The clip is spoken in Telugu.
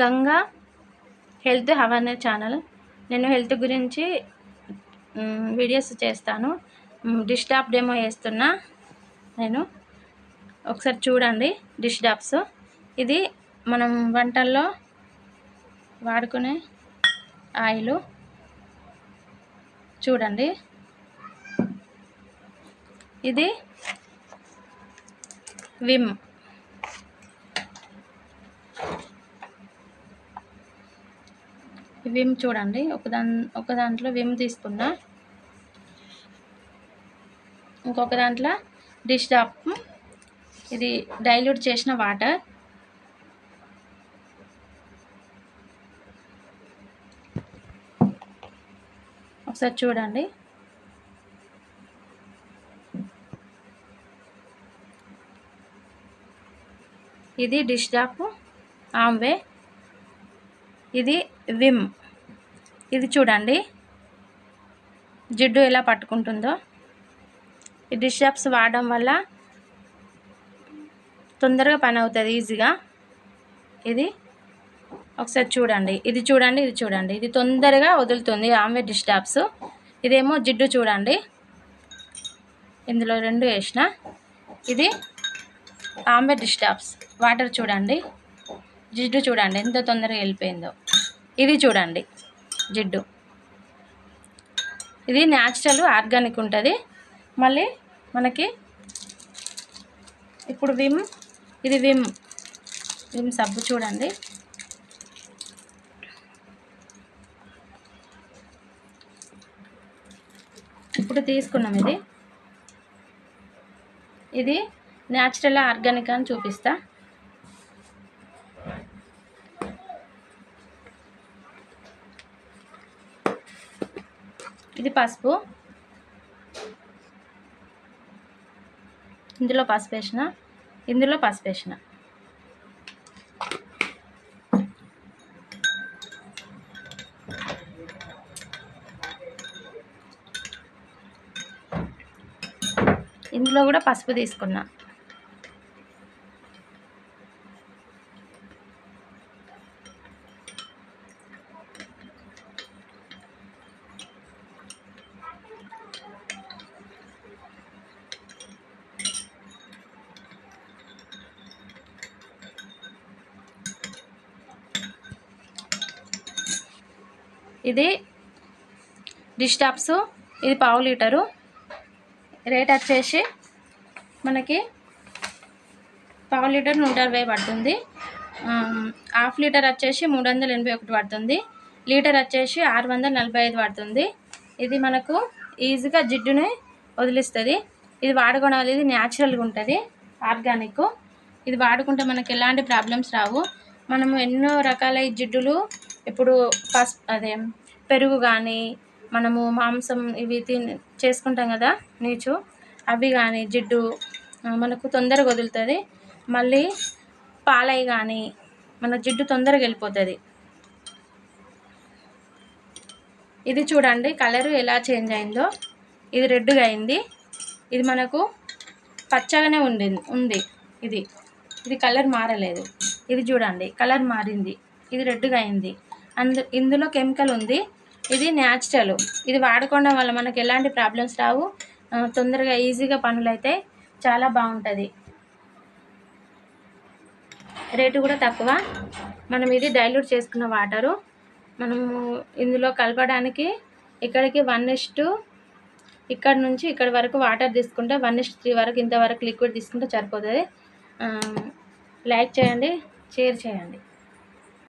Ganga health awareness channel. నేను హెల్త్ గురించి వీడియోస్ చేస్తాను. డిష్ డాబ్ డెమో వేస్తున్నా నేను. ఒకసారి చూడండి డిష్ డాబ్స్. ఇది మనం వంటల్లో వాడుకునే ఆయిల్ చూడండి. ఇది విమ్. విమ్ చూడండి. ఒక దాంట్లో విమ్ తీసుకున్నా, ఇంకొక దాంట్లో డిష్ డాబ్. ఇది డైల్యూట్ చేసిన వాటర్. ఒకసారి చూడండి. ఇది డిష్ డాబ్ ఆమ్వే. ఇది విమ్. ఇది చూడండి జిడ్డు ఎలా పట్టుకుంటుందో. ఈ డిష్ డాబ్స్ వాడడం వల్ల తొందరగా పని అవుతుంది, ఈజీగా. ఇది ఒకసారి చూడండి. ఇది చూడండి, ఇది చూడండి. ఇది తొందరగా వదులుతుంది ఆమ్వే డిష్ డాబ్స్. ఇదేమో జిడ్డు చూడండి. ఇందులో 2 వేసిన. ఇది ఆమ్వే డిష్ డాబ్స్ వాటర్ చూడండి. జిడ్డు చూడండి ఎంత తొందరగా వెళ్ళిపోయిందో. ఇది చూడండి జిడ్డు. ఇది న్యాచురల్ ఆర్గానిక్ ఉంటుంది. మళ్ళీ మనకి ఇప్పుడు విమ్. ఇది విమ్ సబ్బు చూడండి. ఇప్పుడు తీసుకున్నాం. ఇది న్యాచురల్ ఆర్గానిక్ అని చూపిస్తా. ఇది పసుపు. ఇందులో పసుపు వేసిన, ఇందులో పసుపు వేసిన. ఇందులో కూడా పసుపు తీసుకున్నా. ఇది డిష్ డాబ్స్. ఇది 1/2 లీటరు. రేట్ వచ్చేసి మనకి 1/2 లీటర్ 160 పడుతుంది. 1/2 లీటర్ వచ్చేసి 381 పడుతుంది. లీటర్ వచ్చేసి 645 పడుతుంది. ఇది మనకు ఈజీగా జిడ్డుని వదిలిస్తుంది. ఇది వాడుకోవడం వల్ల ఇది న్యాచురల్గా ఉంటుంది, ఆర్గానిక్. ఇది వాడుకుంటే మనకి ఎలాంటి ప్రాబ్లమ్స్ రావు. మనము ఎన్నో రకాల జిడ్డులు ఇప్పుడు పెరుగు కానీ, మనము మాంసం ఇవి చేసుకుంటాం కదా, నీచు, అవి కానీ జిడ్డు మనకు తొందరగా వదులుతుంది. మళ్ళీ పాలై కానీ మన జిడ్డు తొందరగా వెళ్ళిపోతుంది. ఇది చూడండి కలరు ఎలా చేంజ్ అయిందో. ఇది రెడ్గా అయింది. ఇది మనకు పచ్చగానే ఉంది. ఇది కలర్ మారలేదు. ఇది చూడండి కలర్ మారింది. ఇది రెడ్గా అయింది. ఇందులో కెమికల్ ఉంది. ఇది న్యాచురల్. ఇది వాడుకోవడం వల్ల మనకు ఎలాంటి ప్రాబ్లమ్స్ రావు. తొందరగా ఈజీగా పనులు అయితే చాలా బాగుంటుంది. రేటు కూడా తక్కువ. మనం ఇది డైల్యూట్ చేసుకున్న వాటరు. మనము ఇందులో కలపడానికి ఇక్కడికి 1:, ఇక్కడ నుంచి ఇక్కడ వరకు వాటర్ తీసుకుంటే 1:3 వరకు, ఇంతవరకు లిక్విడ్ తీసుకుంటే సరిపోతుంది. లైక్ చేయండి, షేర్ చేయండి.